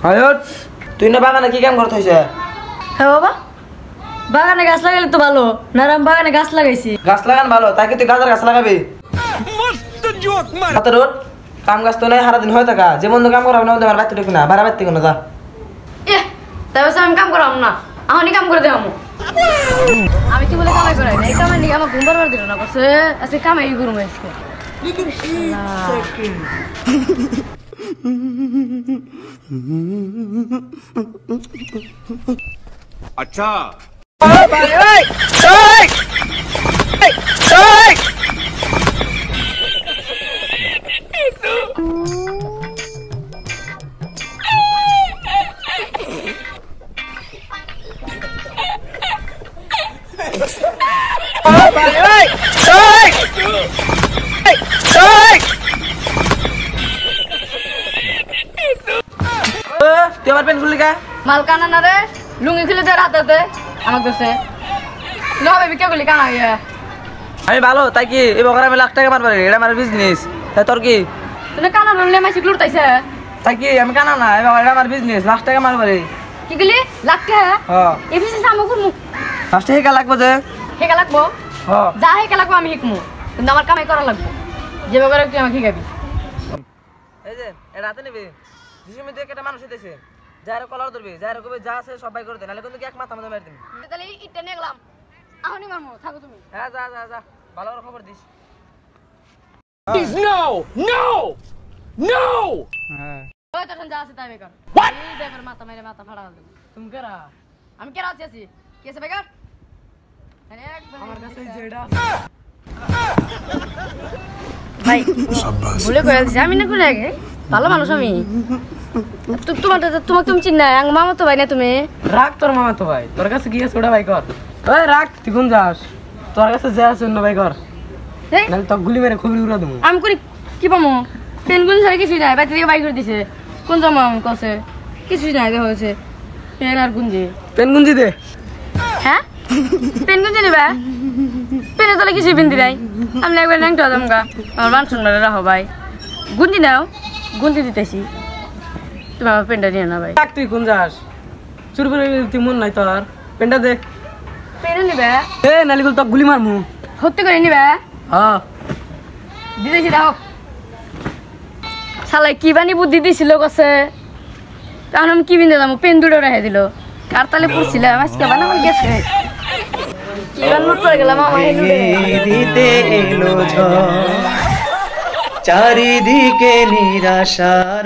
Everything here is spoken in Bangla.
হায়ত তুই না বাগানে কি কাম করতে হইছে? হ্যাঁ বাবা, বাগানে গাছ লাগাইলে তো ভালো। নারাম বাগানে গাছ লাগাইছি। গাছ লাগান ভালো, তাই কি তুই গাছের গাছ লাগাবি? মস্ত জোক মার। হাতে রোড কাম গাছ তো নাই, সারা দিন হয়ে থাকা। যেমন তো কাম করাব না, আমার বাইতে ঢুকি না, ভাড়া বাইতে কোনো যা। তবে আমি কাম করাম না, আমি কাম করে দেবো। আমি কি বলে কামাই করাই না? এই কামাই নিয়ে আমার ঘুম পারবার দিল না, বসে আজকে কামাই করুম আজকে। अच्छा তুই আমার পেন খুললি কা? মাল কানা না রে, লুঙ্গি খুলে দে রাতে আমার দোষে না হবে। বিকে বলি কানা গিয়া আমি ভালো, তাই কি এই বকরা আমি লাখ টাকা মারবার, এটা আমার বিজনেস। তাই তোর কি? তুই কানা লুলে মাসি লুটাইছে। তাই কি আমি কানা না, এটা আমার বিজনেস, লাখ টাকা মারবার। কি গলি লাখ টাকা? হ্যাঁ এই বিশেষ সামো করমু। লাখ টাকা লাগবে যে। হেকা লাগবো? হ্যাঁ যা হেকা লাগবো আমি শিখমু, কিন্তু আমার কামাই করা লাগবে। যে বকরা তুই আমাকে শিখাবি। এই যে এটা হাতে নিবি, যিশু মধ্যে একটা মানুষ হইতেছে, যারা কলার ধরবি, যারা কবে যা আছে সবাই করে দে, নাহলে কিন্তু এক মাথা মাথা মেরে দিবি। তাহলে ইটটা নিয়ে গেলাম, আহনি মারমু, থাকো তুমি। হ্যাঁ যা যা যা, ভালো করে খবর দিস। no no no হ্যাঁ ওই তখন যা আছে তাই বেকার। এই বেকার মাথা মেরে মাথা ফাড়া দেব। তুমি কেরা? আমি কেন আছি? কি আছে বেকার? আমার কাছে যেটা ভাই ভুলে কয়ে দিছি, আমি না করে আগে ভালো মানুষ আমি। তোমাকে তুমি চিন না, মামা তো ভাই না তুমি। রাখ তোর মামা তো ভাই, তোর কাছে কি আছে ওটা ভাই কর। ওই রাখ, তুই কোন যাস? তোর কাছে যা আছে অন্য ভাই কর, নাহলে তো গুলি মেরে খুবই উড়া দেবো। আমি করি কি পামো? পেন গুন ছাড়া কিছুই নাই, বাইরে থেকে বাই করে দিছে। কোন জমা কছে কিছুই নাই, দেখা হয়েছে পেন আর গুঞ্জি। পেন গুঞ্জি দে। হ্যাঁ পেন গুঞ্জি নেবে? পেনে তোলে কিছুই পিনতি নাই। আমি একবার ন্যাংটা দামগা, আমার মান শুনবে রাখো ভাই। গুঞ্জি নাও, গুঞ্জি দিতেছি, তুমি আমার পেনটা নিয়ে না ভাই। রাখ, তুই কোন যাস? চুরি করে তুই মন নাই তোর, পেনটা দে। পেনে নিবে? এ নালিগুলো তো গুলি মারমু। সত্যি করে নিবে? হ্যাঁ দিতেছি, দেখো শালাই কি বানি বুদ্ধি দিছিল কছে। তখন আমি কি বিন্দে যাবো, পেন দুটো রেখে দিল। কার তালে পড়ছিলাম আজকে বানা আমার গেছে কি বান পড়ে গেলাম আমার দিতে এলো ঝড়, চারিদিকে নিরাশার